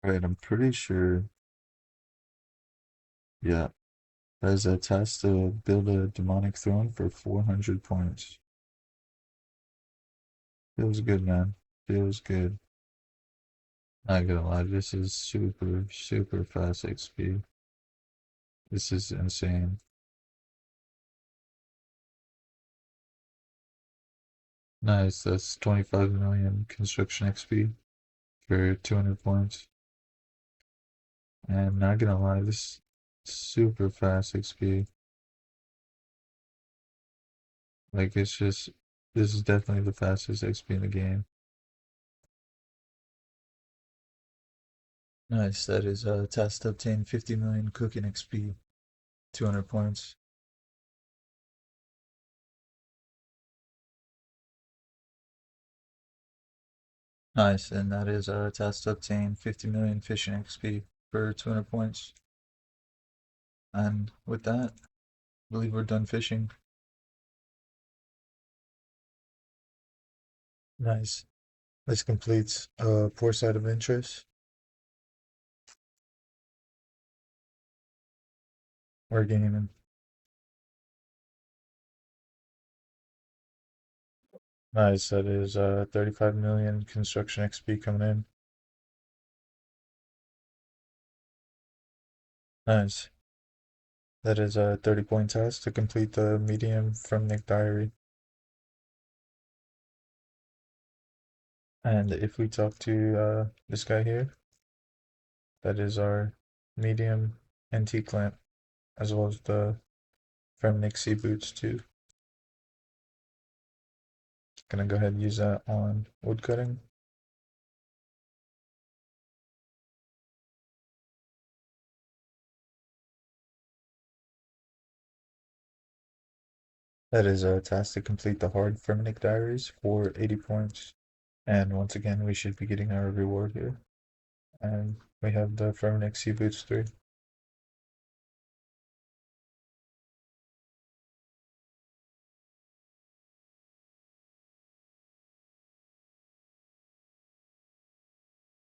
Right, I'm pretty sure. Yeah, there's a task to build a demonic throne for 400 points. Feels good, man. Feels good. Not gonna lie, this is super, super fast XP. This is insane. Nice, that's 25 million construction XP for 200 points. And not gonna lie, this super fast XP. Like, it's just, this is definitely the fastest XP in the game. Nice, that is task to obtain 50 million cooking XP, 200 points. Nice, and that is task to obtain 50 million fishing XP for 200 points. And with that, I believe we're done fishing. Nice. This completes Port Side of Interest. We're gaming. Nice, that is 35 million construction XP coming in. Nice. That is a 30-point task to complete the medium from Nick Diary. And if we talk to this guy here, that is our medium antique lamp, as well as the from Nick Sea boots too. Gonna go ahead and use that on wood cutting. That is a task to complete the hard Ferminic diaries for 80 points. And once again, we should be getting our reward here. And we have the Ferminic Sea Boots 3.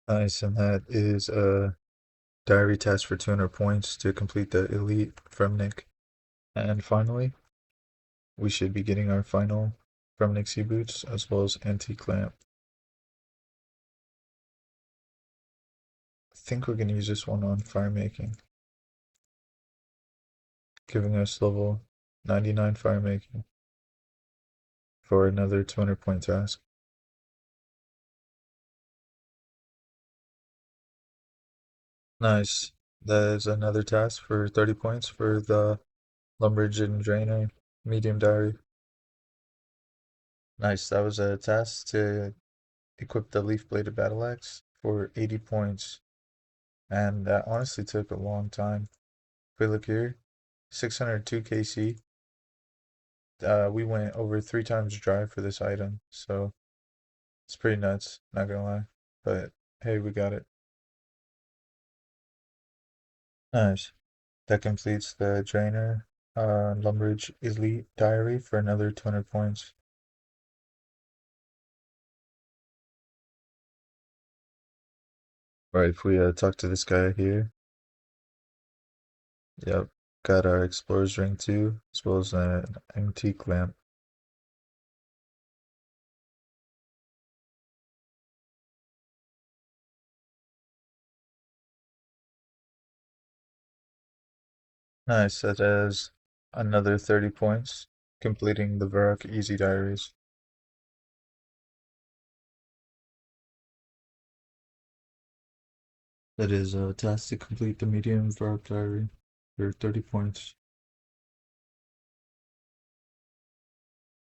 Nice, and that is a diary task for 200 points to complete the Elite Ferminic. And finally, we should be getting our final Ferminic Sea Boots as well as Antique Lamp. I think we're going to use this one on fire making, giving us level 99 fire making for another 200-point task. Nice. That is another task for 30 points for the Lumbridge and Drainer medium diary. Nice. That was a task to equip the leaf bladed battle axe for 80 points. And that honestly took a long time. If we look here, 602 KC. We went over 3 times drive for this item, so it's pretty nuts, not gonna lie. But hey, we got it. Nice. That completes the Drainer Lumbridge Elite Diary for another 200 points. Right, if we talk to this guy here, yep, got our Explorer's Ring too, as well as an antique lamp. Nice, that has another 30 points, completing the Varrock Easy Diaries. That is a task to complete the medium Varrock Diary for 30 points.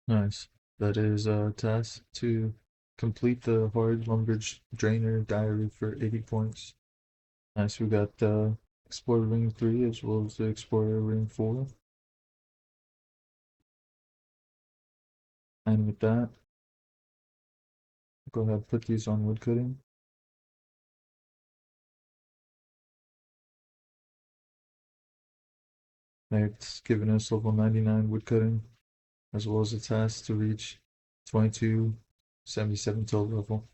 Nice. That is a task to complete the hard Lumbridge Drainer Diary for 80 points. Nice, we got the Explorer Ring 3 as well as the Explorer Ring 4. And with that, go ahead and put these on wood cutting. It's giving us level 99 wood cutting, as well as a task to reach 2277 total level.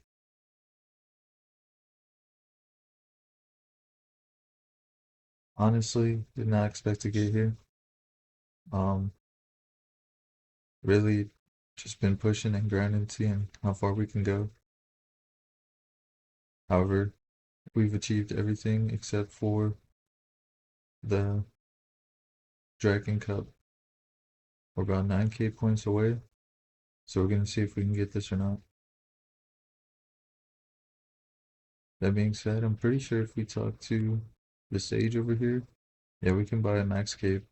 Honestly, did not expect to get here. Um, really just been pushing and grinding, seeing how far we can go. However, we've achieved everything except for the Dragon Cup. We're about 9K points away, so we're gonna see if we can get this or not. That being said, I'm pretty sure if we talk to the sage over here, yeah, we can buy a max cape.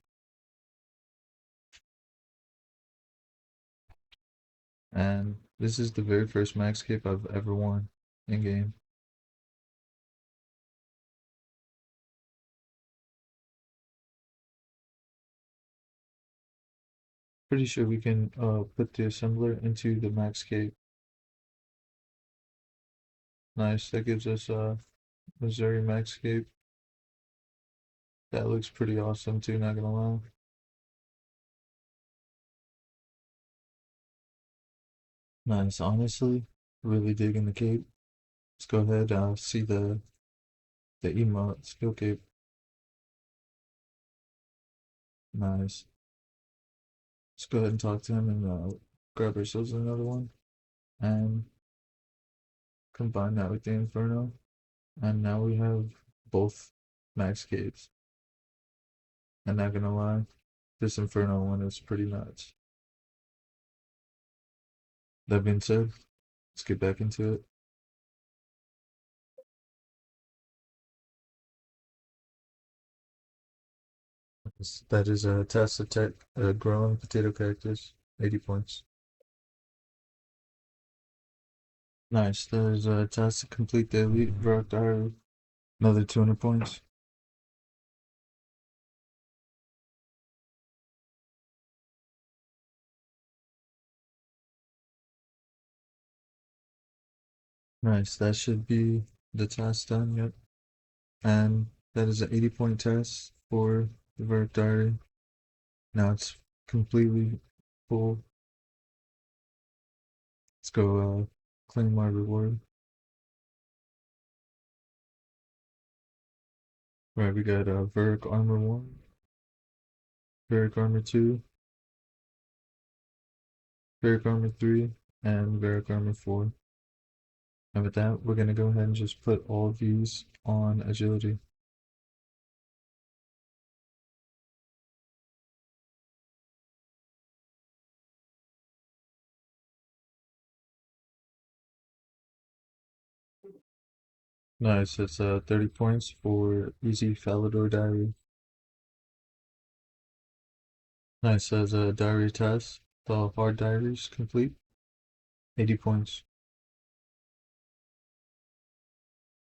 And this is the very first max cape I've ever worn in game. Pretty sure we can put the assembler into the max cape. Nice, that gives us a Missouri max cape. That looks pretty awesome too, not gonna lie. Nice, honestly, really digging the cape. Let's go ahead, see the emote skill cape. Nice. Let's go ahead and talk to him and grab ourselves another one and combine that with the Inferno. And now we have both max capes. I'm not gonna lie, this Inferno one is pretty nuts. That being said, let's get back into it. That is a test attack, growing potato cactus, 80 points. Nice. There's a task to complete the elite rock diary, another 200 points. Nice. That should be the task done. Yep. And that is an 80-point test for the Verk Diary. Now it's completely full. Let's go claim my reward. Right, we got Verk Armor 1, Verk Armor 2, Verk Armor 3, and Verk Armor 4. And with that, we're going to go ahead and just put all of these on agility. Nice, it's 30 points for easy Falador Diary. Nice, as a diary test, the hard diaries complete, 80 points.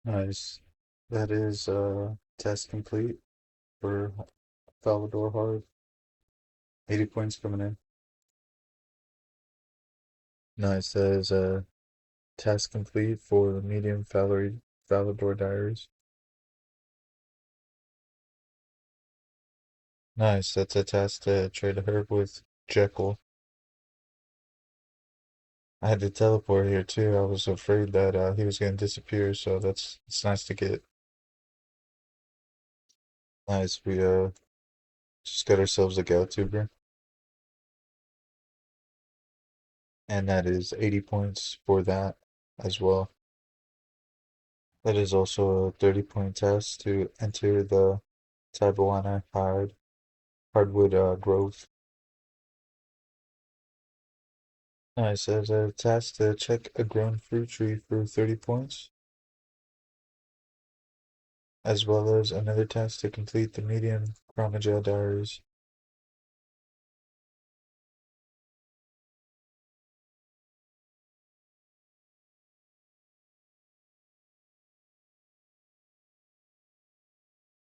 Nice, that is test complete for Falador hard, 80 points coming in. Nice, that is test complete for medium Falador diaries. Nice, that's a test to trade a herb with Jekyll. I had to teleport here too. I was afraid that he was going to disappear, so it's nice to get. Nice, we just got ourselves a Galtuber, and that is 80 points for that as well. That is also a 30-point test to enter the Tabawana Hardwood Grove. Nice, as a task to check a grown fruit tree for 30 points, as well as another task to complete the medium Chromagel diaries.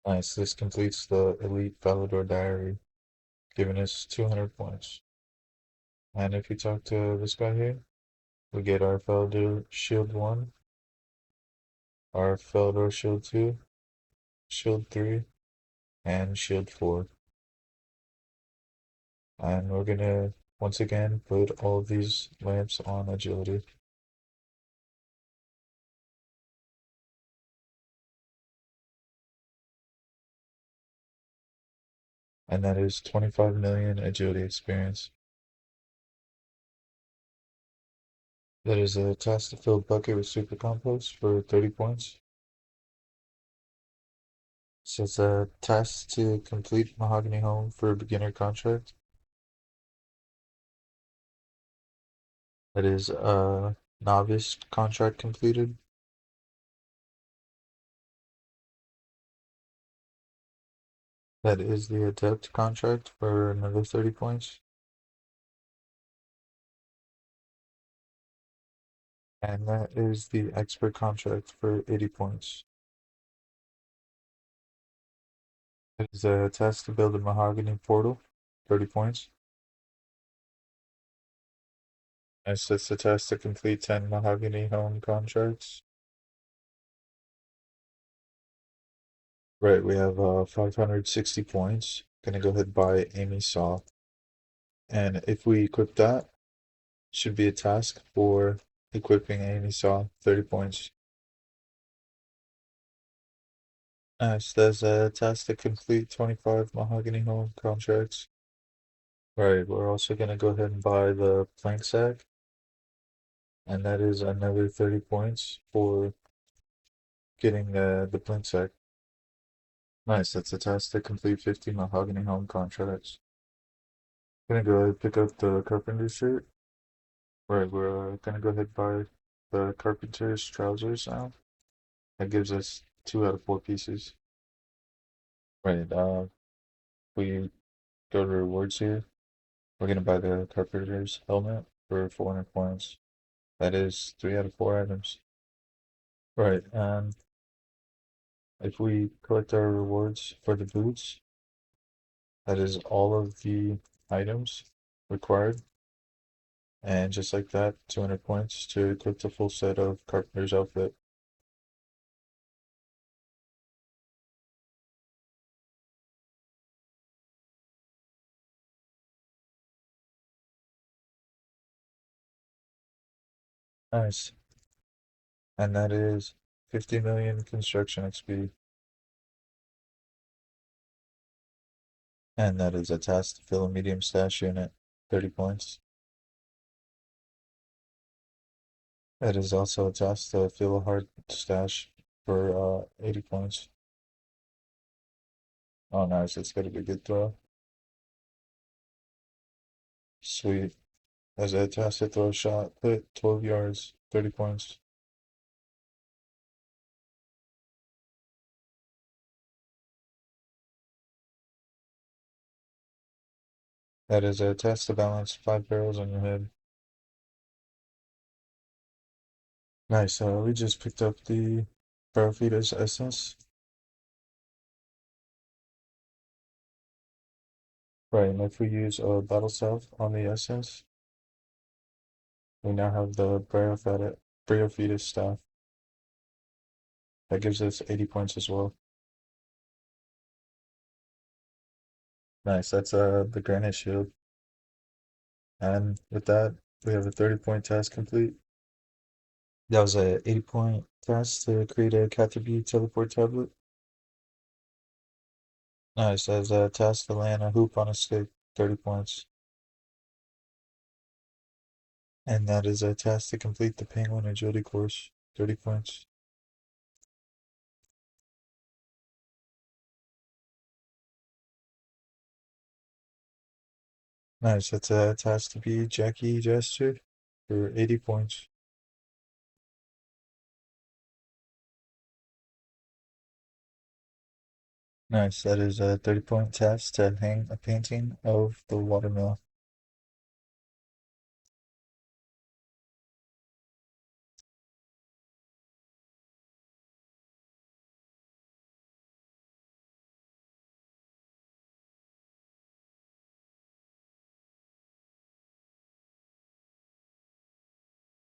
Nice, this completes the Elite Falador diary, giving us 200 points. And if we talk to this guy here, we get our Falador Shield 1, our Falador Shield 2, Shield 3, and Shield 4. And we're gonna once again put all of these lamps on agility. and that is 25 million agility experience. That is a task to fill bucket with super compost for 30 points. So it's a task to complete mahogany home for a beginner contract. That is a novice contract completed. That is the adept contract for another 30 points. And that is the expert contract for 80 points. It is a task to build a mahogany portal, 30 points. It's just a task to complete 10 mahogany home contracts. Right, we have 560 points. Gonna go ahead and buy Amy Saw. And if we equip that, should be a task for equipping Amy Saw, 30 points. Nice, there's a task to complete 25 mahogany home contracts. Right, we're also gonna go ahead and buy the plank sack, and that is another 30 points for getting the plank sack. Nice, that's a task to complete 50 mahogany home contracts. Gonna go ahead and pick up the carpenter shirt. Right, we're gonna go ahead and buy the carpenter's trousers now. That gives us 2 out of 4 pieces. Right, we go to rewards here. We're gonna buy the carpenter's helmet for 400 points. That is 3 out of 4 items. Right, and if we collect our rewards for the boots, that is all of the items required. And just like that, 200 points to equip the full set of carpenter's outfit. Nice. And that is 50 million construction XP. And that is a task to fill a medium stash unit, 30 points. That is also a task to fill a hard stash for 80 points. Oh, nice. That's got to be a good throw. Sweet. As a task to throw a shot, put 12 yards, 30 points. That is a task to balance 5 barrels on your head. Nice. We just picked up the Ferrofetus essence. Right, and if we use a battle self on the essence, we now have the Bryophytus staff. That gives us 80 points as well. Nice, that's the granite shield. And with that, we have a 30-point task complete. That was a 80-point task to create a Caterpie teleport tablet. Nice, as a task to land a hoop on a stick, 30 points. And that is a task to complete the penguin agility course, 30 points. Nice, that's a task to be Jackie Jester for 80 points. Nice, that is a 30-point task to hang a painting of the watermill.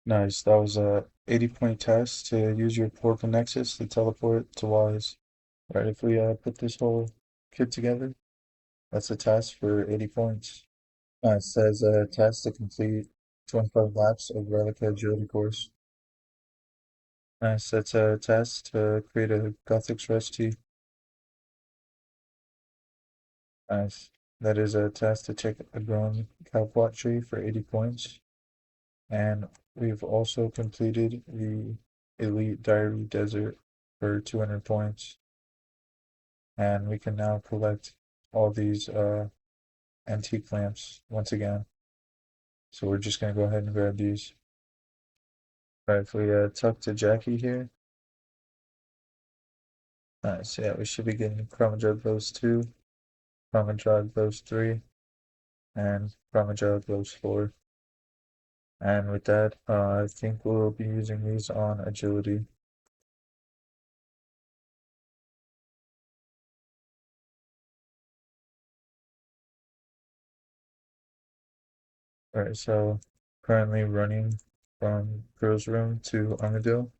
Nice, that was a 80-point task to use your portal nexus to teleport to Wise. Right, if we put this whole kit together, that's a task for 80 points. It says a task to complete 25 laps of Relic Agility course. Nice, that's a task to create a Gothic Express T. Nice. That is a task to check a grown cow plot tree for 80 points. And we've also completed the Elite Diary Desert for 200 points. And we can now collect all these antique lamps once again. So we're just gonna go ahead and grab these. Alright, if we talk to Jackie here. Nice, yeah, we should be getting Chroma Jug those 2, Chroma Jug those 3, and Chroma Jug those 4. And with that, I think we'll be using these on agility. Alright, so currently running from Girls Room to Armadillo.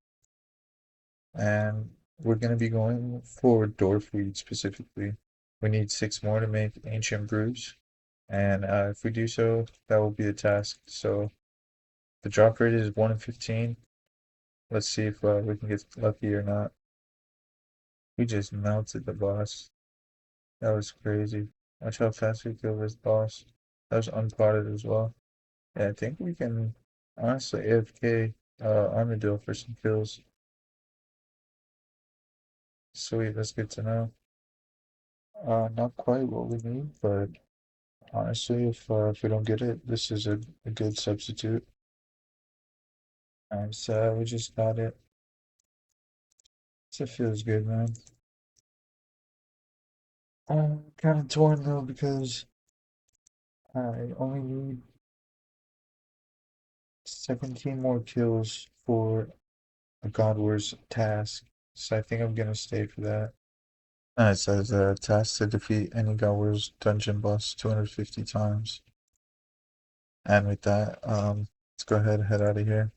And we're going to be going for Dwarf Weed specifically. We need 6 more to make Ancient Brews. And if we do so, that will be the task. So the drop rate is 1 in 15. Let's see if we can get lucky or not. We just melted the boss. That was crazy. Watch how fast we kill this boss. That was unpotted as well. Yeah, I think we can honestly AFK Armadillo for some kills. Sweet, that's good to know. Not quite what we need, but honestly, if we don't get it, this is a good substitute. So we just got it. So it feels good, man. I'm kind of torn though because I only need 17 more kills for a God Wars task, so I think I'm gonna stay for that. It says task to defeat any God Wars dungeon boss 250 times. And with that, let's go ahead and head out of here.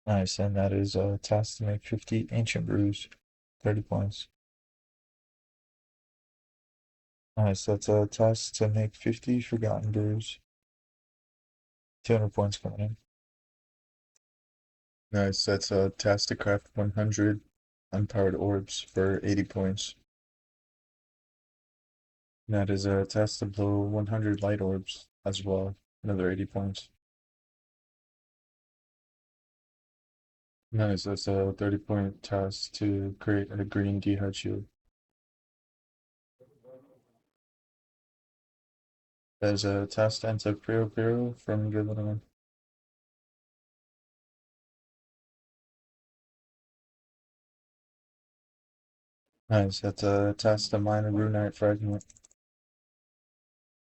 Nice, and that is a task to make 50 ancient brews, 30 points. Nice, that's a task to make 50 forgotten brews, 200 points coming in. Nice, that's a task to craft 100 unpowered orbs for 80 points. That is a task to blow 100 light orbs as well, another 80 points. Nice, that's a 30-point task to create a green D-hard shield. There's a task to enter Prio from Good Little Man. Nice, that's a task to mine a runite fragment.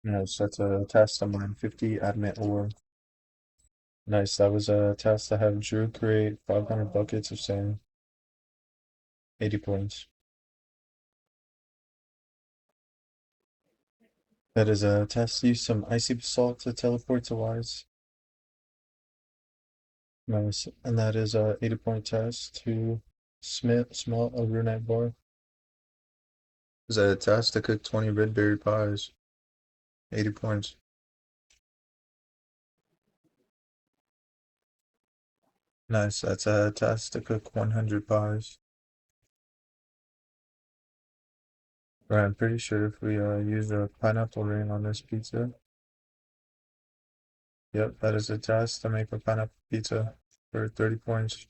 Nice, that's a task to mine 50 adamant ore. Nice, that was a task to have Drew create 500 buckets of sand. 80 points. That is a task to use some icy basalt to teleport to Wise. Nice, and that is a 80-point task to smelt a runite bar. Is a task to cook 20 red berry pies. 80 points. Nice, that's a task to cook 100 pies. Right, I'm pretty sure if we use a pineapple ring on this pizza. Yep, that is a task to make a pineapple pizza for 30 points.